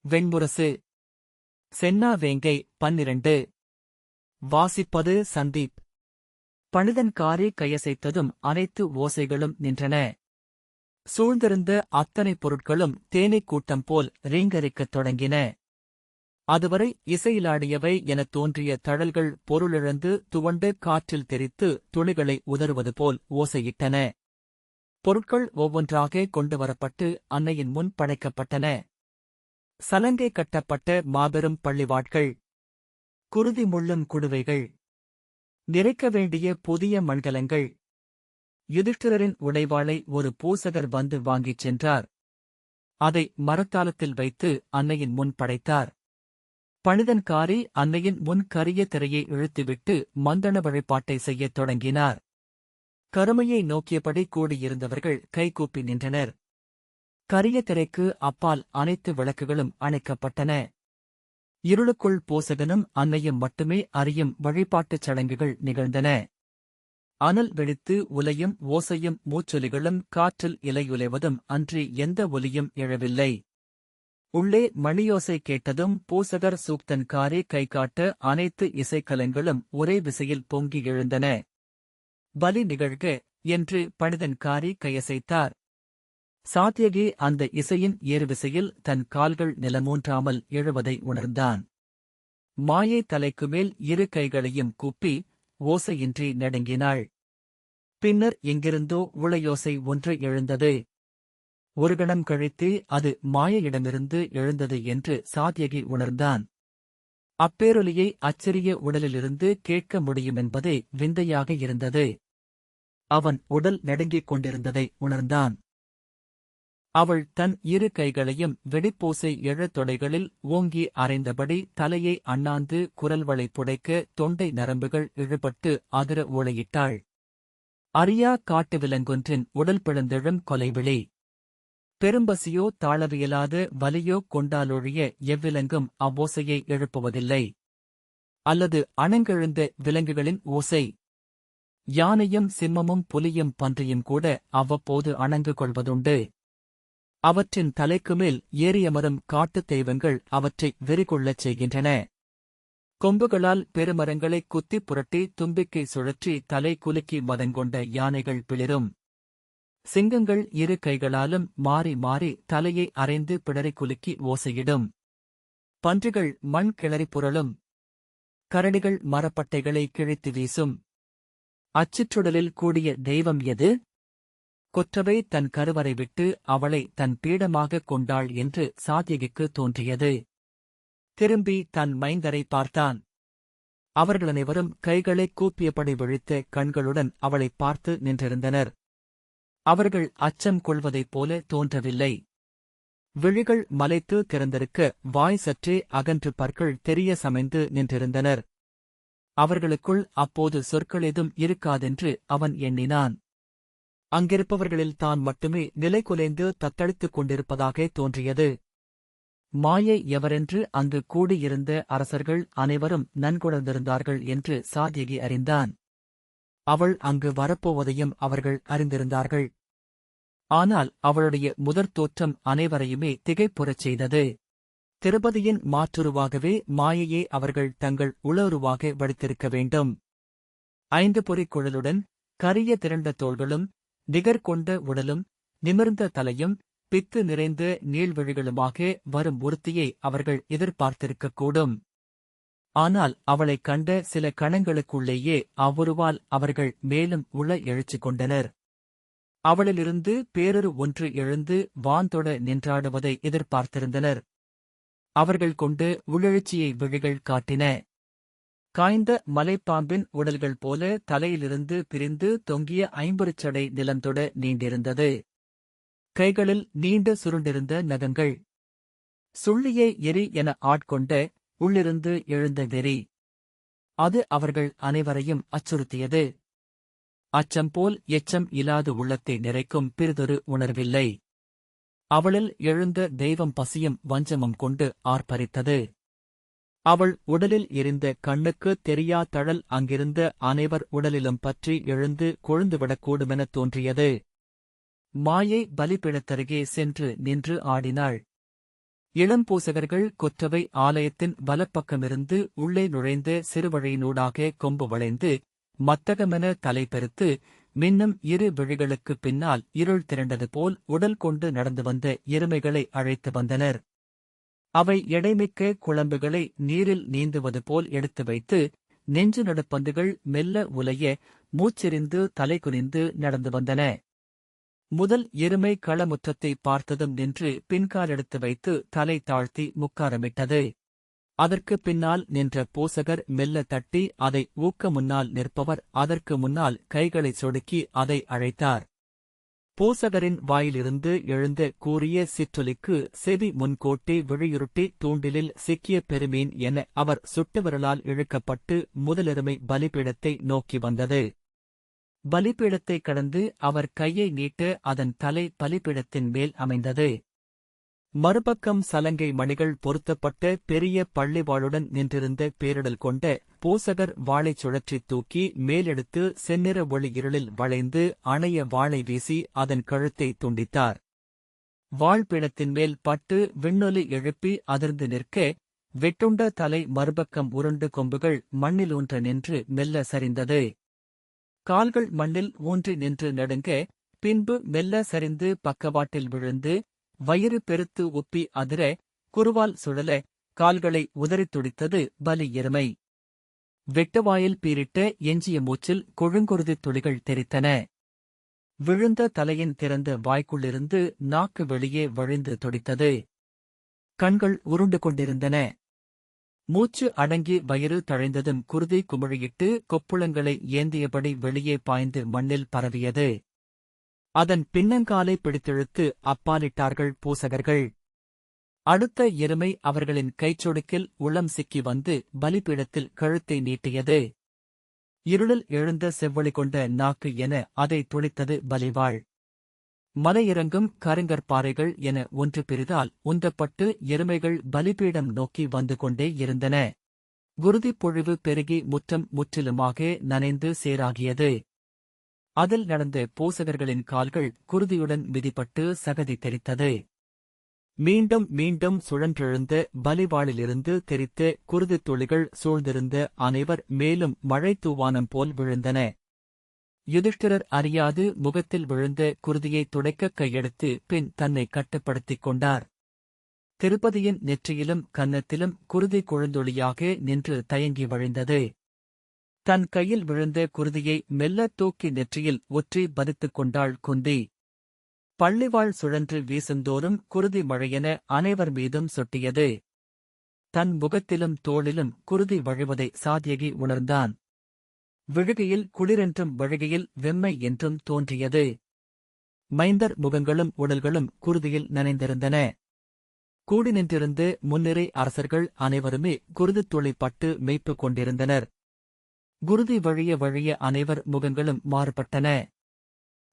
வெண்முரசு. சென்னா வேங்கை 12. வாசிப்பது சந்தீப். பணிதன்காரி கையசைத்ததும் அனைத்து ஓசைகளும் நின்றன. சூழ்ந்திருந்த அத்தனை பொருட்களும் தேனீக் கூட்டம் போல் ரீங்கரிக்கத் தொடங்கின. அதுவரை இசையிலாடியவை எனத் தோன்றிய தழல்கள் பொருளிழந்து துவண்டு காற்றில் தெரித்து துளிகளை உதறுவது போல் ஓசையிட்டன. பொருட்கள் ஒவ்வொன்றாக கொண்டு வரப்பட்டு அன்னையின் முன் படைக்கப்பட்டன. சலங்கை கட்டப்பட்ட மாபெரும் பள்ளிவாட்கள், குருதி முள்ளும் குடுவைகள், நிறைக்க வேண்டிய புதிய மண்கலங்கள். யுதிஷ்டிரரின் உடைவாளை ஒரு பூசகர் வந்து வாங்கிச் சென்றார். அதை மரத்தாலத்தில் வைத்து அன்னையின் முன் படைத்தார். பணிதன்காரி அன்னையின் முன் கரிய திரையை இழுத்துவிட்டு மந்தன வழிபாட்டை செய்யத் தொடங்கினார். கருமையை நோக்கியபடி கூடியிருந்தவர்கள் கைகூப்பி நின்றனர். கரிய திரைக்கு அப்பால் அனைத்து விளக்குகளும் அணைக்கப்பட்டன. இருளுக்குள் பூசகனும் அன்னையும் மட்டுமே அறியும் வழிபாட்டுச் சடங்குகள் நிகழ்ந்தன. அனல் வெடித்து உலையும் ஓசையும் மூச்சொலிகளும் காற்றில் இலையுலைவதும் அன்றி எந்த ஒலியும் எழவில்லை. உள்ளே மணியோசை கேட்டதும் பூசகர் சூக்தன்காரி கைகாட்ட அனைத்து இசைக்கலங்களும் ஒரே விசையில் பொங்கி எழுந்தன. பலி நிகழ்க என்று பணிதன்காரி கையசைத்தார். சாத்யகி அந்த இசையின் ஏறுவிசையில் தன் கால்கள் நிலமூன்றாமல் எழுவதை உணர்ந்தான். மாயை தலைக்குமேல் இரு கைகளையும் கூப்பி ஓசையின்றி நடுங்கினாள். பின்னர் எங்கிருந்தோ உளையோசை ஒன்று எழுந்தது. ஒரு கணம் கழித்து அது மாயையிடமிருந்து எழுந்தது என்று சாத்யகி உணர்ந்தான். அப்பேரொலியை அச்சிறிய உடலிலிருந்து கேட்க முடியுமென்பதே விந்தையாக இருந்தது. அவன் உடல் நடுங்கிக் கொண்டிருந்ததை உணர்ந்தான். அவள் தன் இரு கைகளையும் வெடிப்போசை எழத் தொடைகளில் ஓங்கி அறைந்தபடி தலையை அண்ணாந்து குரல்வளை புடைக்க தொண்டை நரம்புகள் இழுபட்டு அதிர ஓளையிட்டாள். அறியா காட்டு விலங்கொன்றின் உடல் பிளந்தெழும் கொலைவிழி. பெரும்பசியோ தாளவியலாத வலியோ கொண்டாலொழிய எவ்விலங்கும் அவ்வோசையை எழுப்புவதில்லை. அல்லது அணங்கெழுந்த விலங்குகளின் ஓசை. யானையும் சிம்மமும் புலியும் பன்றியும் கூட அவ்வப்போது அணங்கு கொள்வதுண்டு. அவற்றின் தலைக்குமேல் ஏறியமரும் காட்டுத் தெய்வங்கள் அவற்றை வெறிகொள்ளச் செய்கின்றன. கொம்புகளால் பெருமரங்களைக் குத்திப் புரட்டி தும்பிக்கை சுழற்றி தலை குலுக்கி மதங்கொண்ட யானைகள் பிளிரும். சிங்கங்கள் இரு கைகளாலும் மாறி மாறி தலையை அரைந்து பிடரை குலுக்கி ஓசையிடும். பன்றிகள் மண் கிளறி புரளும். கரடிகள் மரப்பட்டைகளை கிழித்து வீசும். அச்சிற்றுடலில் கூடிய தெய்வம் எது? கொற்றவை தன் கருவறை விட்டு அவளை தன் பீடமாகக் கொண்டாள் என்று சாத்யகிக்கு தோன்றியது. திரும்பி தன் மைந்தரை பார்த்தான். அவர்களனைவரும் கைகளைக் கூப்பியபடி விழித்த கண்களுடன் அவளைப் பார்த்து நின்றிருந்தனர். அவர்கள் அச்சம் கொள்வதைப் போல தோன்றவில்லை. விழிகள் மலைத்து திறந்திருக்க வாய் சற்றே அகன்று பற்கள் தெரிய சமைந்து நின்றிருந்தனர். அவர்களுக்குள் அப்போது சொற்களேதும் இருக்காதென்று அவன் எண்ணினான். அங்கிருப்பவர்களில் தான் மட்டுமே நிலைகுலைந்து தத்தளித்துக் கொண்டிருப்பதாக தோன்றியது. மாயை எவரென்று அங்கு கூடியிருந்த அரசர்கள் அனைவரும் நன்குணர்ந்திருந்தார்கள் என்று சாத்யகி அறிந்தான். அவள் அங்கு வரப்போவதையும் அவர்கள் அறிந்திருந்தார்கள். ஆனால் அவளுடைய முதற் தோற்றம் அனைவரையுமே திகைப்புறச் செய்தது. திருபதியின் மாற்றுருவாகவே மாயையே அவர்கள் தங்கள் உளவுருவாக வடித்திருக்க வேண்டும். 5 பொறிக் குழலுடன் கரிய திரண்ட தோள்களும் நிகர்கொண்ட உடலும் நிமிர்ந்த தலையும் பித்து நிறைந்த நீள்விழிகளுமாக வரும் ஒருத்தியை அவர்கள் எதிர்பார்த்திருக்கக்கூடும். ஆனால் அவளைக் கண்ட சில கணங்களுக்குள்ளேயே அவ்வுருவால் அவர்கள் மேலும் உள எழுச்சி கொண்டனர். அவளிலிருந்து பேரொரு ஒன்று எழுந்து வான்தொட நின்றாடுவதை எதிர்பார்த்திருந்தனர். அவர்கள் கொண்டு உளெழுச்சியை விழிகள் காட்டின. காய்ந்த மலைப்பாம்பின் உடல்கள் போல தலையிலிருந்து பிரிந்து தொங்கிய 50 சடை நிலந்தொட நீண்டிருந்தது. கைகளில் நீண்ட சுருண்டிருந்த நகங்கள். சுள்ளியை எரி என ஆட்கொண்ட உள்ளிருந்து எழுந்த வெறி. அது அவர்கள் அனைவரையும் அச்சுறுத்தியது. அச்சம் போல் எச்சம் இல்லாத உள்ளத்தை நிறைக்கும் பிறிதொரு உணர்வில்லை. அவளில் எழுந்த தெய்வம் பசியும் வஞ்சமும் கொண்டு ஆர்ப்பரித்தது. அவள் உடலில் எரிந்த கண்ணுக்கு தெரியா தழல் அங்கிருந்த அனைவர் உடலிலும் பற்றி எழுந்து கொழுந்துவிடக்கூடுமெனத் தோன்றியது. மாயை பலிபீடத்தருகே சென்று நின்று ஆடினாள். இளம்பூசகர்கள் கொற்றவை ஆலயத்தின் வலப்பக்கமிருந்து உள்ளே நுழைந்த சிறுவழியினூடாக கொம்பு வளைந்து மத்தகமென தலை பெருத்து மின்னும் இரு விழிகளுக்குப் பின்னால் இருள் திரண்டது போல் உடல் கொண்டு நடந்து வந்த எருமைகளை அழைத்து வந்தனர். அவை எடைமிக்க குழம்புகளை நீரில் நீந்துவது போல் எடுத்து வைத்து நெஞ்சு நடுப்பந்துகள் மெல்ல உலைய மூச்செறிந்து தலை குனிந்து நடந்து வந்தன. முதல் எருமை களமுற்றத்தை பார்த்ததும் நின்று பின்காலெடுத்து வைத்து தலை தாழ்த்தி முக்காரமிட்டது. அதற்கு பின்னால் நின்ற பூசகர் மெல்ல தட்டி அதை ஊக்க முன்னால் நிற்பவர் அதற்கு முன்னால் கைகளை சொடுக்கி அதை அழைத்தார். பூசகரின் வாயிலிருந்து எழுந்த கூறிய சிற்றொலிக்கு செவி முன்கோட்டி விழியுருட்டி தூண்டிலில் சிக்கிய பெருமீன் என அவர் சுட்டுவிரலால் இழுக்கப்பட்டு முதலெருமை பலிபீடத்தை நோக்கி வந்தது. பலிபீடத்தை கடந்து அவர் கையை நீட்ட அதன் தலை பலிபீடத்தின் மேல் அமைந்தது. மறுபக்கம் சலங்கை மணிகள் பொருத்தப்பட்ட பெரிய பள்ளிவாளுடன் நின்றிருந்த பேரிடல் கொண்ட பூசகர் வாளைச் சுழற்றித் தூக்கி மேலெடுத்து செந்நிற ஒளி இருளில் வளைந்து அணைய வாளை வீசி அதன் கழுத்தை துண்டித்தார். வாழ்பீடத்தின் மேல் பட்டு விண்ணொலி எழுப்பி அதிர்ந்து நிற்க வெட்டுண்ட தலை மறுபக்கம் உருண்டு கொம்புகள் மண்ணிலூன்ற நின்று மெல்ல சரிந்தது. கால்கள் மண்ணில் ஊன்றி நின்று நடுங்க, பின்பு மெல்ல சரிந்து பக்கவாட்டில் விழுந்து வயிறு பெருத்து உப்பி அதிர குருவால் சுழல கால்களை உதறித் துடித்தது பலி எருமை. வெட்டவாயில் பீரிட்ட எஞ்சிய மூச்சில் கொழுங்குருதித் துளிகள் தெரித்தன. விழுந்த தலையின் திறந்த வாய்க்குள்ளிருந்து நாக்கு வெளியே வழிந்து துடித்தது. கண்கள் உருண்டு கொண்டிருந்தன. மூச்சு அடங்கி வயிறு தழைந்ததும் குருதி குமிழியிட்டு கொப்புளங்களை ஏந்தியபடி வெளியே பாய்ந்து மண்ணில் பரவியது. அதன் பின்னங்காலை பிடித்திழுத்து அப்பாலிட்டார்கள் பூசகர்கள். அடுத்த எருமை அவர்களின் கைச்சொடுக்கில் உளம் சிக்கி வந்து பலிபீடத்தில் கழுத்தை நீட்டியது. இருளில் எழுந்த செவ்வொளி கொண்ட நாக்கு என அதை துணித்தது பலிவாள். மலையிறங்கும் கருங்கற்பாறைகள் என ஒன்று பிரிதால் உந்தப்பட்டு எருமைகள் பலிபீடம் நோக்கி வந்து கொண்டே இருந்தன. குருதிப் பொழிவு பெருகி முற்றம் முற்றிலுமாக நனைந்து சேராகியது. அதில் நடந்த பூசகர்களின் கால்கள் குருதியுடன் மிதிப்பட்டு சகதி தெரித்தது. மீண்டும் மீண்டும் சுழன்றெழுந்த பலிவாளிலிருந்து தெரித்த குருதித் துளிகள் சூழ்ந்திருந்த அனைவர் மேலும் மழை தூவானம் போல் விழுந்தன. யுதிஷ்டிரர் அறியாது முகத்தில் விழுந்த குருதியை துடைக்க கையெடுத்து பின் தன்னை கட்டுப்படுத்திக் கொண்டார். திருப்பதியின் நெற்றியிலும் கன்னத்திலும் குருதி குழுந்தொளியாக நின்று தயங்கி வழிந்தது. தன் கையில் விழுந்த குருதியை மெல்லத் தூக்கி நெற்றியில் ஒற்றி பதித்துக் கொண்டாள் குந்தி. பள்ளிவாள் சுழன்று வீசுந்தோறும் குருதி மழையென அனைவர் மீதும் சொட்டியது. தன் முகத்திலும் தோளிலும் குருதி வழிவதை சாத்யகி உணர்ந்தான். விழுகையில் குளிரென்றும் வழுகையில் வெம்மை என்றும் தோன்றியது. மைந்தர் முகங்களும் உடல்களும் குருதியில் நனைந்திருந்தன. கூடி நின்றிருந்து முன்னிறை அரசர்கள் அனைவருமே குருதித் துளி பட்டு மெய்ப்புக் கொண்டிருந்தனர். குருதி வழிய வழிய அனைவர் முகங்களும் மாறுபட்டன.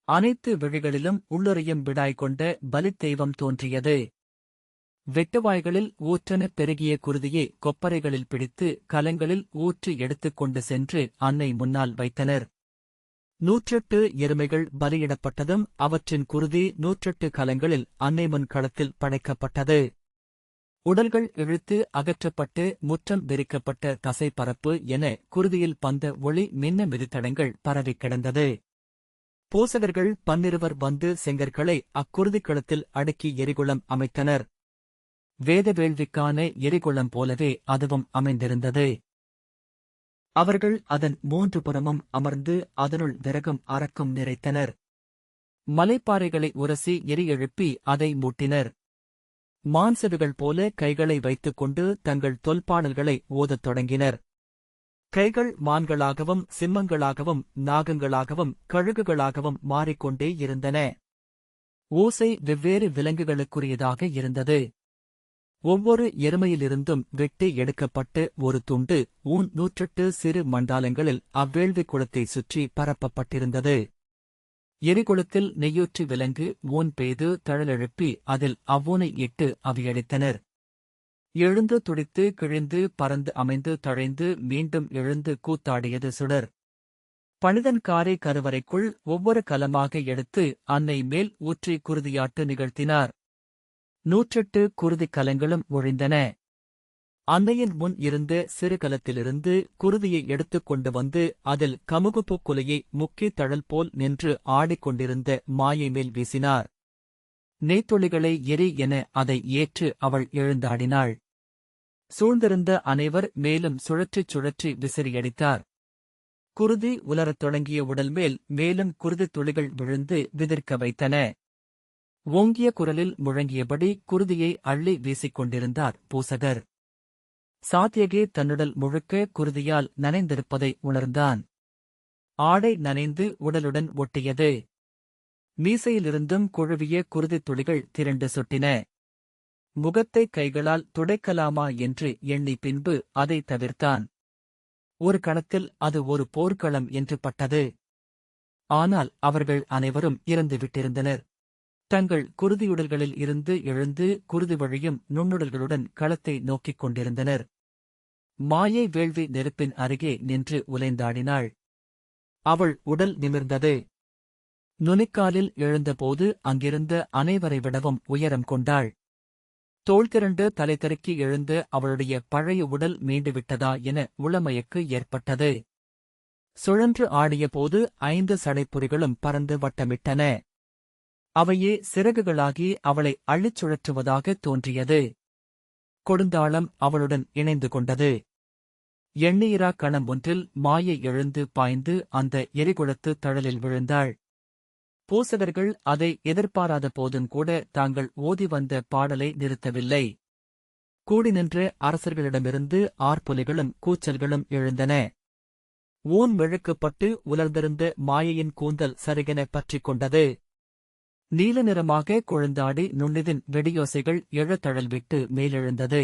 அனைத்து விழிகளிலும் உள்ளுறையும் விடாய் கொண்ட பலித் தெய்வம் தோன்றியது. வெட்டுவாய்களில் ஊற்றென பெருகிய குருதியை கொப்பரைகளில் பிடித்து கலங்களில் ஊற்றி எடுத்துக் கொண்டு சென்று அன்னை முன்னால் வைத்தனர். 108 எருமைகள் பலியிடப்பட்டதும் அவற்றின் குருதி 108 கலங்களில் அன்னை முன் களத்தில் படைக்கப்பட்டது. உடல்கள் இழுத்து அகற்றப்பட்டு முற்றம் விரிக்கப்பட்ட தசை பரப்பு என குருதியில் பந்த ஒளி மின்ன மிதித்தடங்கள் பரவிக் கிடந்தது. பூசகர்கள் 12 வந்து செங்கற்களை அக்குருதிக்களத்தில் அடுக்கி எரிகுளம் அமைத்தனர். வேத வேள்விக்கான எரிகுளம் போலவே அதுவும் அமைந்திருந்தது. அவர்கள் அதன் 3 புறமும் அமர்ந்து அதனுள் விறகும் அரக்கும் நிறைத்தனர். மலைப்பாறைகளை உரசி எரி எழுப்பி அதை மூட்டினர். மான்செவிகள் போல கைகளை வைத்துக் கொண்டு தங்கள் தொல்பாடல்களை ஓதத் தொடங்கினர். கைகள் மான்களாகவும் சிம்மங்களாகவும் நாகங்களாகவும் கழுகுகளாகவும் மாறிக்கொண்டே இருந்தன. ஓசை வெவ்வேறு விலங்குகளுக்குரியதாக இருந்தது. ஒவ்வொரு எருமையிலிருந்தும் வெட்டி எடுக்கப்பட்டு ஒரு துண்டு ஊன் 108 சிறு மண்டாலங்களில் அவ்வேள்வி குளத்தை சுற்றி பரப்பப்பட்டிருந்தது. எரிகுளத்தில் நெய்யூற்றி விலங்கு ஊன் பெய்து தழலெழுப்பி அதில் அவ்வூனை இட்டு அவியடித்தனர். எழுந்து துடித்து கிழிந்து பறந்து அமைந்து தழைந்து மீண்டும் எழுந்து கூத்தாடியது சுடர். பணிதன் காரை கருவறைக்குள் ஒவ்வொரு கலமாக எடுத்து அன்னை மேல் ஊற்றி குருதியாட்டு நிகழ்த்தினார். 108 குருதிக் கலங்களும் ஒழிந்தன. அன்னையின் முன் இருந்த சிறு கலத்திலிருந்து குருதியை எடுத்துக் கொண்டு வந்து அதில் கமுகுப்பு குலையை முக்கித் தழல் போல் நின்று ஆடிக்கொண்டிருந்த மாயை மேல் வீசினார். நெய்த்துளிகளை எரி என அதை ஏற்று அவள் எழுந்தாடினாள். சூழ்ந்திருந்த அனைவர் மேலும் சுழற்றிச் சுழற்றி விசிறியடித்தார். குருதி உலரத் தொடங்கிய உடல் மேல் மேலும் குருதித் துளிகள் விழுந்து விதிர்க்க வைத்தன. ஓங்கிய குரலில் முழங்கியபடி குருதியை அள்ளி வீசிக் கொண்டிருந்தார் பூசகர். சாத்யகி தன்னுடல் முழுக்க குருதியால் நனைந்திருப்பதை உணர்ந்தான். ஆடை நனைந்து உடலுடன் ஒட்டியது. மீசையிலிருந்தும் குழுவிய குருதித் துளிகள் திரண்டு சொட்டின. முகத்தை கைகளால் துடைக்கலாமா என்று எண்ணி பின்பு அதை தவிர்த்தான். ஒரு கணத்தில் அது ஒரு போர்க்களம் என்று பட்டது. ஆனால் அவர்கள் அனைவரும் இறந்துவிட்டிருந்தனர். தங்கள் குருதியுடல்களில் இருந்து எழுந்து குருதி வழியும் நுண்ணுடல்களுடன் களத்தை நோக்கிக் கொண்டிருந்தனர். மாயை வேள்வி நெருப்பின் அருகே நின்று உலைந்தாடினாள். அவள் உடல் நிமிர்ந்தது. நுனிக்காலில் எழுந்தபோது அங்கிருந்த அனைவரை விடவும் உயரம் கொண்டாள். தோள் திரண்டு தலை தெறக்கி எழுந்த அவளுடைய பழைய உடல் மீண்டுவிட்டதா என உளமயக்கு ஏற்பட்டது. சுழன்று ஆடியபோது 5 சடைப்புரிகளும் பறந்து வட்டமிட்டன. அவையே சிறகுகளாகி அவளை அள்ளிச் சுழற்றுவதாக தோன்றியது. கொடுந்தாளம் அவளுடன் இணைந்து கொண்டது. எண்ணீரா கணம் ஒன்றில் மாயை எழுந்து பாய்ந்து அந்த எரிகுளத்து தழலில் விழுந்தாள். பூசகர்கள் அதை எதிர்பாராத போதும் கூட தாங்கள் ஓதி வந்த பாடலை நிறுத்தவில்லை. கூடி நின்ற அரசர்களிடமிருந்து ஆர்ப்பொலிகளும் கூச்சல்களும் எழுந்தன. ஊன் மெழுக்குப்பட்டு உலர்ந்திருந்த மாயையின் கூந்தல் சருகென பற்றிக் கொண்டது. நீல நிறமாக கொழுந்தாடி நுண்ணிதின் வெடியோசைகள் எழத்தழல் விட்டு மேலெழுந்தது.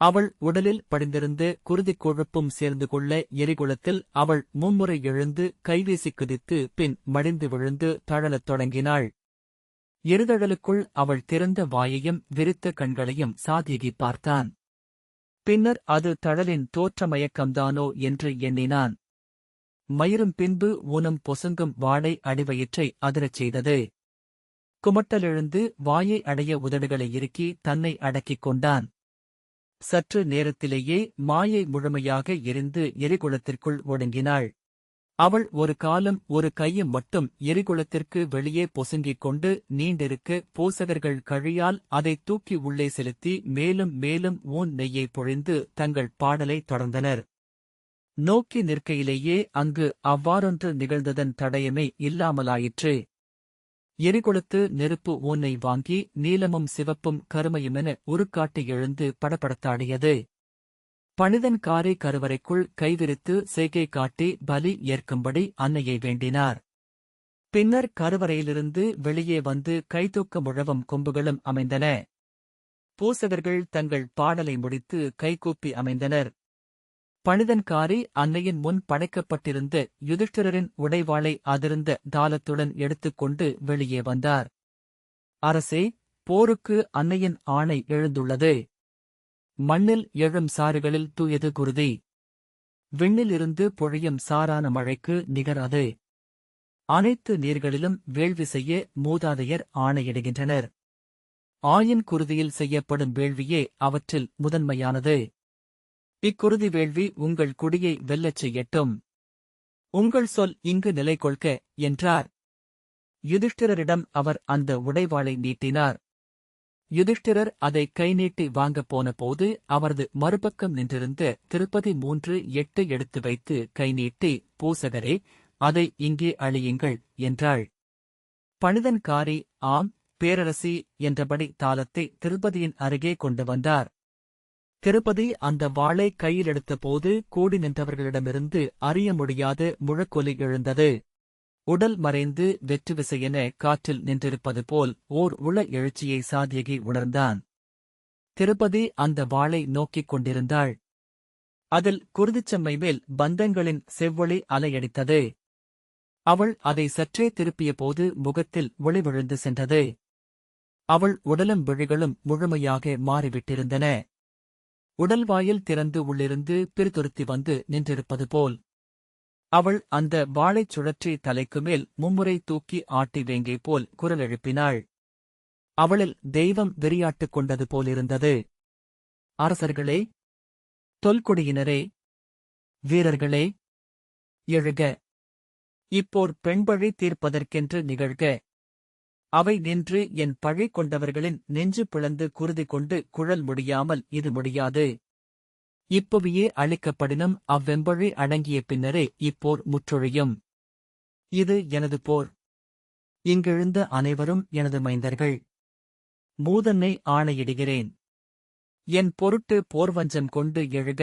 அவள் உடலில் படிந்திருந்த குருதிக் கொழுப்பும் சேர்ந்து கொள்ள எரிகுளத்தில் அவள் மும்முறை எழுந்து கைவீசி குதித்து பின் மடிந்து விழுந்து தழலத் தொடங்கினாள். எருதழலுக்குள் அவள் திறந்த வாயையும் விரித்த கண்களையும் சாத்யகி பார்த்தான். பின்னர் அது தழலின் தோற்றமயக்கம்தானோ என்று எண்ணினான். மயிரும் பின்பு ஊனம் பொசுங்கும் வாடை அடிவயிற்றை அதிரச் செய்தது. குமட்டலெழுந்து வாயை அடைய உதடுகளை இறுக்கி தன்னை அடக்கிக் கொண்டான். சற்று நேரத்திலேயே மாயை முழுமையாக எரிந்து எரிகுளத்திற்குள் ஒடுங்கினாள். அவள் ஒரு காலும் ஒரு கையும் மட்டும் எரிகுளத்திற்கு வெளியே பொசுங்கிக் கொண்டு நீண்டிருக்க பூசகர்கள் கழியால் அதை தூக்கி உள்ளே செலுத்தி மேலும் மேலும் ஊன் நெய்யை பொழிந்து தங்கள் பாடலை தொடர்ந்தனர். நோக்கி நிற்கையிலேயே அங்கு அவ்வாறொன்று நிகழ்ந்ததன் தடயமே இல்லாமலாயிற்று. எரிகொளுத்து நெருப்பு ஊனை வாங்கி நீலமும் சிவப்பும் கருமையுமென உருக்காட்டி எழுந்து படபடத்தாடியது. பணிதன் காரை கருவறைக்குள் கைவிரித்து செய்கை காட்டி பலி ஏற்கும்படி அன்னையை வேண்டினார். பின்னர் கருவறையிலிருந்து வெளியே வந்து கைதூக்க முழவும் கொம்புகளும் அமைந்தன. பூசகர்கள் தங்கள் பாடலை முடித்து கைகூப்பி அமைந்தனர். பணிதன்காரி அன்னையின் முன் படைக்கப்பட்டிருந்த யுதிஷ்டிரரின் உடைவாளை அதிர்ந்த தாளத்துடன் எடுத்துக்கொண்டு வெளியே வந்தார். அரசே, போருக்கு அன்னையின் ஆணை எழுந்துள்ளது. மண்ணில் எழும் சாறுகளில் தூயது குருதி. விண்ணிலிருந்து பொழியும் சாரான மழைக்கு நிகர் அது. அனைத்து நீர்களிலும் வேள்வி செய்ய மூதாதையர் ஆணையிடுகின்றனர். ஆயின் குருதியில் செய்யப்படும் வேள்வியே அவற்றில் முதன்மையானது. இக்குருதி வேள்வி உங்கள் குடியை வெல்லச் செய்யட்டும். உங்கள் சொல் இங்கு நிலை கொள்க என்றார். யுதிஷ்டிரரிடம் அவர் அந்த உடைவாளை நீட்டினார். யுதிஷ்டிரர் அதை கை நீட்டி வாங்கப் போன போது அவரது மறுபக்கம் நின்றிருந்த திருப்பதி 3:8 எடுத்து வைத்து கை நீட்டி, பூசகரே, அதை இங்கே அழியுங்கள் என்றாள். பணிதன்காரி, ஆம் பேரரசி என்றபடி தாளத்தை திருப்பதியின் அருகே கொண்டு வந்தார். திருப்பதி அந்த வாளை கையில் எடுத்தபோது கூடி நின்றவர்களிடமிருந்து அறிய முடியாத முழக்கொலி எழுந்தது. உடல் மறைந்து வெற்று விசையென காற்றில் நின்றிருப்பது போல் ஓர் உள எழுச்சியை சாத்யகி உணர்ந்தான். திருப்பதி அந்த வாளை நோக்கிக் கொண்டிருந்தாள். அதில் குருதிச்சம்மை மேல் பந்தங்களின் செவ்வொளி அலையடித்தது. அவள் அதை சற்றே திருப்பியபோது முகத்தில் ஒளி விழுந்து சென்றது. அவள் உடலும் விழிகளும் முழுமையாக மாறிவிட்டிருந்தன. உடல்வாயில் திறந்து உள்ளிருந்து பிரிதுருத்தி வந்து நின்றிருப்பது போல். அவள் அந்த வாளைச் சுழற்றி தலைக்கு மேல் மும்முறை தூக்கி ஆட்டி வேங்கை போல் குரல் எழுப்பினாள். அவளில் தெய்வம் வெறியாட்டுக் கொண்டது போலிருந்தது. அரசர்களே, தொல்குடியினரே, வீரர்களே, எழுக! இப்போர் பெண்பழி தீர்ப்பதற்கென்று நிகழ்க! அவை நின்று என் பழி கொண்டவர்களின் நெஞ்சு பிளந்து குருதி கொண்டு குழல் முடியாமல் இது முடியாது. இப்புவியே அளிக்கப்படினும் அவ்வெம்பழி அடங்கிய பின்னரே இப்போர் முற்றொழியும். இது எனது போர். இங்கெழுந்த அனைவரும் எனது மைந்தர்கள். மூதன்னை ஆணையிடுகிறேன். என் பொருட்டு போர்வஞ்சம் கொண்டு எழுக!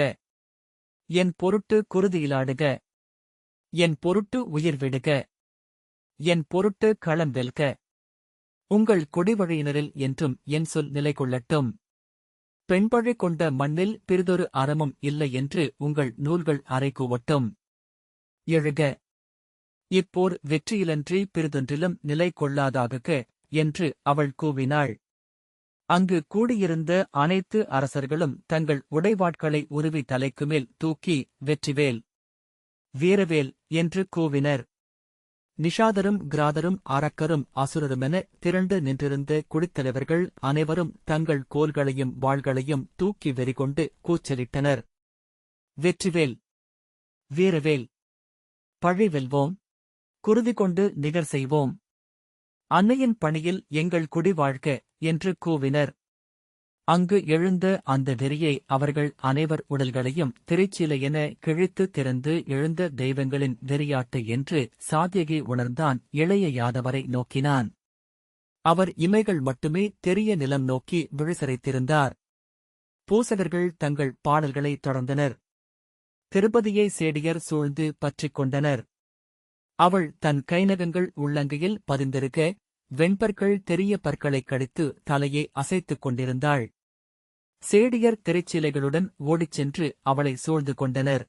என் பொருட்டு குருதியிலாடுக! என் பொருட்டு உயிர் விடுக! என் பொருட்டு களம் வெல்க! உங்கள் குடிவழியினரில் என்றும் என் சொல் நிலை கொள்ளட்டும். பெண்பழி கொண்ட மண்ணில் பிறிதொரு அறமும் இல்லை என்று உங்கள் நூல்கள் அறைகூவட்டும். எழுக! இப்போர் வெற்றியிலன்றி பிறிதொன்றிலும் நிலை கொள்ளாதாகுக என்று அவள் கூவினாள். அங்கு கூடியிருந்த அனைத்து அரசர்களும் தங்கள் உடைவாட்களை உருவி தலைக்குமேல் தூக்கி வெற்றிவேல், வீரவேல் என்று கூவினர். நிஷாதரும் கிராதரும் அரக்கரும் அசுரருமென திரண்டு நின்றிருந்த குடித்தலைவர்கள் அனைவரும் தங்கள் கோல்களையும் வாள்களையும் தூக்கி வெறிகொண்டு கூச்சலிட்டனர். வெற்றிவேல், வீரவேல், பழி வெல்வோம், குருதி கொண்டு நிகர் செய்வோம், அன்னையின் பணியில் எங்கள் குடி வாழ்க என்று கூவினர். அங்கு எழுந்த அந்த வெறியை அவர்கள் அனைவர் உடல்களையும் திரைச்சீலையென கிழித்து திறந்து எழுந்த தெய்வங்களின் வெறியாட்டு என்று சாத்யகி உணர்ந்தான். இளைய யாதவரை நோக்கினான். அவர் இமைகள் மட்டுமே தெரிய நிலம் நோக்கி விழிசரைத்திருந்தார். பூசகர்கள் தங்கள் பாடல்களைத் தொடர்ந்தனர். திருப்பதியை சேடியர் சூழ்ந்து பற்றிக் கொண்டனர். அவள் தன் கைநகங்கள் உள்ளங்கையில் பதிந்திருக்க வெண்பற்கள் தெரிய பற்களைக் கடித்து தலையை அசைத்துக் கொண்டிருந்தாள். சேடியர் திரைச்சீலைகளுடன் ஓடிச் சென்று அவளை சூழ்ந்து கொண்டனர்.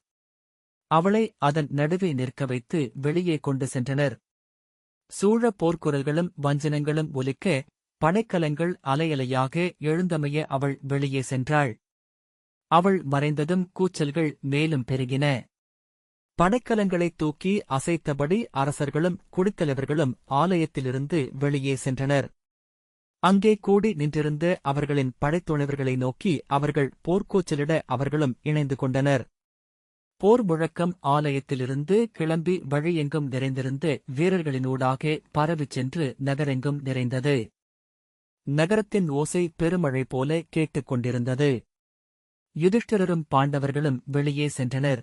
அவளை அதன் நடுவே நிற்க வைத்து வெளியே கொண்டு சென்றனர். சூழ போர்க்குரல்களும் வஞ்சனங்களும் ஒலிக்க படைக்கலங்கள் அலையலையாக எழுந்தமைய அவள் வெளியே சென்றாள். அவள் மறைந்ததும் கூச்சல்கள் மேலும் பெருகின. படைக்கலங்களைத் தூக்கி அசைத்தபடி அரசர்களும் குடித்தலைவர்களும் ஆலயத்திலிருந்து வெளியே சென்றனர். அங்கே கூடி நின்றிருந்த அவர்களின் படைத்துணைவர்களை நோக்கி அவர்கள் போர்க்கூச்சலிட அவர்களும் இணைந்து கொண்டனர். போர் முழக்கம் ஆலயத்திலிருந்து கிளம்பி வழியெங்கும் நிறைந்திருந்த வீரர்களினூடாக பரவிச் சென்று நகரெங்கும் நிறைந்தது. நகரத்தின் ஓசை பெருமழை போல கேட்டுக் கொண்டிருந்தது. யுதிஷ்டிரரும் பாண்டவர்களும் வெளியே சென்றனர்.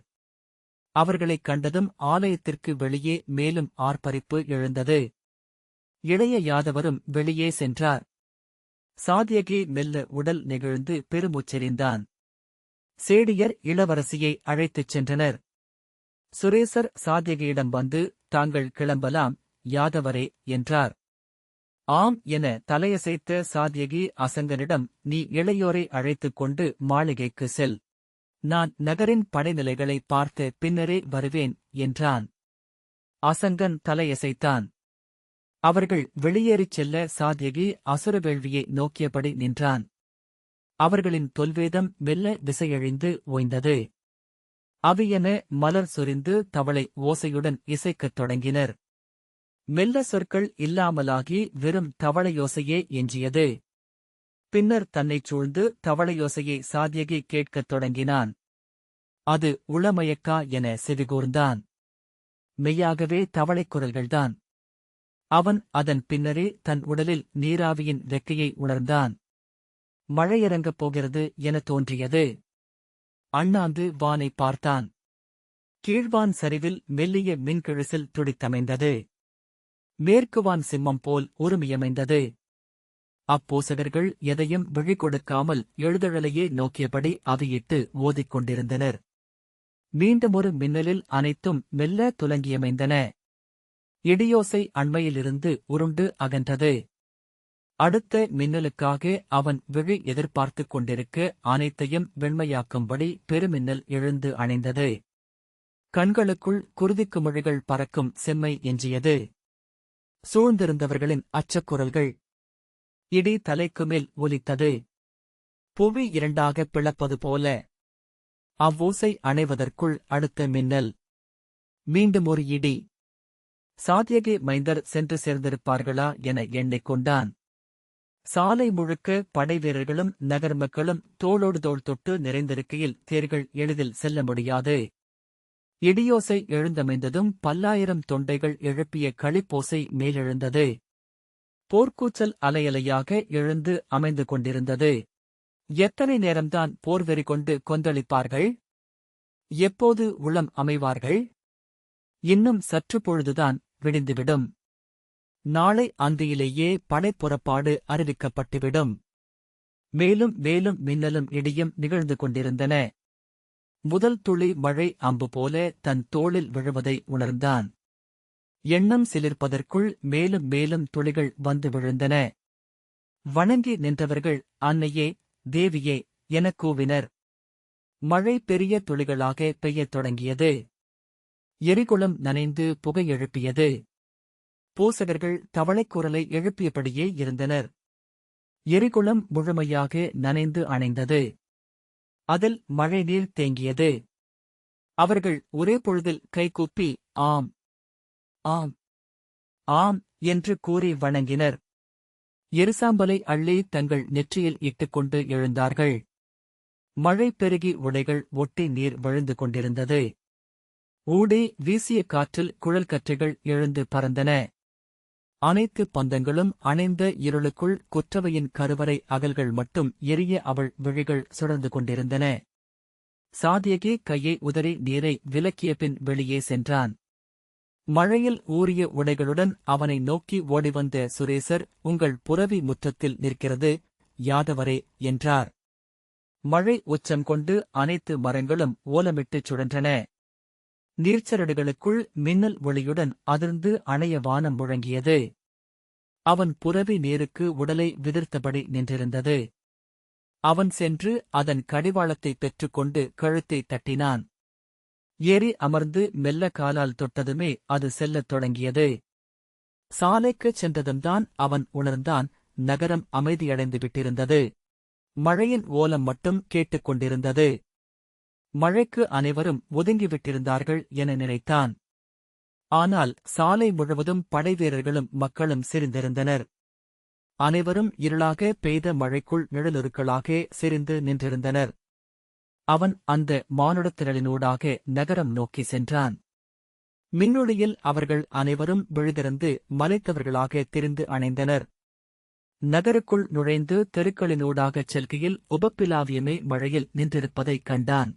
அவர்களைக் கண்டதும் ஆலயத்திற்கு வெளியே மேலும் ஆர்ப்பரிப்பு எழுந்தது. இளைய யாதவரும் வெளியே சென்றார். சாத்யகி மெல்ல உடல் நெகிழ்ந்து பெருமூச்செறிந்தான். சேடியர் இளவரசியை அழைத்துச் சென்றனர். சுரேசர் சாத்யகியிடம் வந்து, தாங்கள் கிளம்பலாம் யாதவரே என்றார். ஆம் என தலையசைத்த சாத்யகி அசங்கனிடம், நீ இளையோரை அழைத்துக் கொண்டு மாளிகைக்கு செல். நான் நகரின் படைநிலைகளை பார்த்த பின்னரே வருவேன் என்றான். அசங்கன் தலையசைத்தான். அவர்கள் வெளியேறிச் செல்ல சாத்யகி அசுரவேள்வியை நோக்கியபடி நின்றான். அவர்களின் தொல்வேதம் மெல்ல திசையழிந்து ஓய்ந்தது. அவியென மலர் சொரிந்து தவளை ஓசையுடன் இசைக்கத் தொடங்கினர். மெல்ல சொற்கள் இல்லாமலாகி வெறும் தவளையோசையே எஞ்சியது. பின்னர் தன்னைச் சூழ்ந்து தவளையோசையை சாத்யகி கேட்கத் தொடங்கினான். அது உளமயக்கா என செவிகூர்ந்தான். மெய்யாகவே தவளைக் குரல்கள்தான். அவன் அதன் பின்னரே தன் உடலில் நீராவியின் வெக்கையை உணர்ந்தான். மழையிறங்கப் போகிறது என தோன்றியது. அண்ணாந்து வானை பார்த்தான். கீழ்வான் சரிவில் மெல்லிய மின்கிழிசில் துடித்தமைந்தது. மேற்குவான் சிம்மம் போல் உருமியமைந்தது. அப்போசகர்கள் எதையும் விழிகொடுக்காமல் எழுதழலையே நோக்கியபடி அவியிட்டு ஓதிக் கொண்டிருந்தனர். மீண்டுமொரு மின்னலில் அனைத்தும் மெல்ல துலங்கியமைந்தன. இடியோசை அண்மையிலிருந்து உருண்டு அகன்றது. அடுத்த மின்னலுக்காக அவன் விழி எதிர்பார்த்துக் கொண்டிருக்க அனைத்தையும் வெண்மையாக்கும்படி பெருமின்னல் எழுந்து அணைந்தது. கண்களுக்குள் குருதிக்குமிழிகள் பறக்கும் செம்மை எஞ்சியது. சூழ்ந்திருந்தவர்களின் அச்சக்குரல்கள். இடி தலைக்குமேல் ஒலித்தது. புவி இரண்டாகப் பிளப்பது போல. அவ்வோசை அணைவதற்குள் அடுத்த மின்னல். மீண்டும் ஒரு இடி. சாத்யகி மைந்தர் சென்று சேர்ந்திருப்பார்களா என எண்ணிக் கொண்டான். சாலை முழுக்க படைவீரர்களும் நகர் மக்களும் தோளோடு தோள் தொட்டு நிறைந்திருக்கையில் தேர்கள் எளிதில் செல்ல முடியாது. இடியோசை எழுந்தமைந்ததும் பல்லாயிரம் தொண்டைகள் எழுப்பிய களிப்போசை மேலெழுந்தது. போர்க்கூச்சல் அலையலையாக எழுந்து அமைந்து கொண்டிருந்தது. எத்தனை நேரம்தான் போர்வெறி கொண்டு கொந்தளிப்பார்கள்? எப்போது உளம் அமைவார்கள்? இன்னும் சற்று பொழுதுதான் விடிந்துவிடும். நாளை அந்தியிலேயே படைப்புறப்பாடு அறிவிக்கப்பட்டுவிடும். மேலும் மேலும் மின்னலும் இடியும் நிகழ்ந்து கொண்டிருந்தன. முதல் துளி மழை அம்பு போல தன் தோளில் விழுவதை உணர்ந்தான். எண்ணம் சிலிர்ப்பதற்குள் மேலும் மேலும் துளிகள் வந்து விழுந்தன. வணங்கி நின்றவர்கள் அன்னையே, தேவியே எனக் கூவினர். மழை பெரிய துளிகளாக பெய்யத் தொடங்கியது. எரிகுளம் நனைந்து புகை எழுப்பியது. பூசகர்கள் தவளைக்குரலை எழுப்பியபடியே இருந்தனர். எரிகுளம் முழுமையாக நனைந்து அணைந்தது. அதில் மழைநீர் தேங்கியது. அவர்கள் ஒரே பொழுதில் கைகூப்பி ஆம், ஆம், ஆம் என்று கூறி வணங்கினர். எருசாம்பலை அள்ளி தங்கள் நெற்றியில் இட்டுக்கொண்டு எழுந்தார்கள். மழை பெருகி உடைகள் ஒட்டி நீர் வழிந்து கொண்டிருந்தது. ஊடே வீசிய காற்றில் குழல்கற்றைகள் எழுந்து பறந்தன. அனைத்து பந்தங்களும் அணைந்த இருளுக்குள் குற்றவையின் கருவறை அகல்கள் மட்டும் எரிய அவள் விழிகள் சுழந்து கொண்டிருந்தன. சாதியகி கையை உதறி நீரை விலக்கிய பின் வெளியே சென்றான். மழையில் ஊறிய உடைகளுடன் அவனை நோக்கி ஓடிவந்த சுரேசர், உங்கள் புரவி முற்றத்தில் நிற்கிறது யாதவரே என்றார். மழை உச்சம் கொண்டு அனைத்து மரங்களும் ஓலமிட்டுச் சுழன்றன. நீர்ச்சரடுகளுக்குள் மின்னல் ஒளியுடன் அதிர்ந்து அணைய வானம் முழங்கியது. அவன் புரவி நீருக்கு உடலை விதிர்த்தபடி நின்றிருந்தது. அவன் சென்று அதன் கடிவாளத்தை பெற்றுக்கொண்டு கழுத்தை தட்டினான். ஏறி அமர்ந்து மெல்ல காலால் தொட்டதுமே அது செல்லத் தொடங்கியது. சாலைக்குச் சென்றதும்தான் அவன் உணர்ந்தான், நகரம் அமைதியடைந்து விட்டிருந்தது. மழையின் ஓலம் மட்டும் கேட்டுக்கொண்டிருந்தது. மழைக்கு அனைவரும் ஒதுங்கிவிட்டிருந்தார்கள் என நினைத்தான். ஆனால் சாலை முழுவதும் படைவீரர்களும் மக்களும் செறிந்திருந்தனர். அனைவரும் இருளாக பெய்த மழைக்குள் நிழலுருக்களாக செறிந்து நின்றிருந்தனர். அவன் அந்த மானுடத்திரளினூடாக நகரம் நோக்கி சென்றான். மின்னொளியில் அவர்கள் அனைவரும் விழுதிறந்து மலைத்தவர்களாக திரிந்து அணைந்தனர். நகருக்குள் நுழைந்து தெருக்களினூடாகச் செல்கையில் உபப்பிலாவியமே மழையில் நின்றிருப்பதைக் கண்டான்.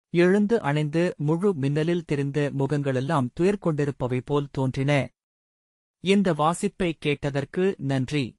எழுந்து அணைந்து முழு மின்னலில் தெரிந்த முகங்களெல்லாம் துயர் கொண்டிருப்பவை போல் தோன்றின. இந்த வாசிப்பை கேட்டதற்கு நன்றி.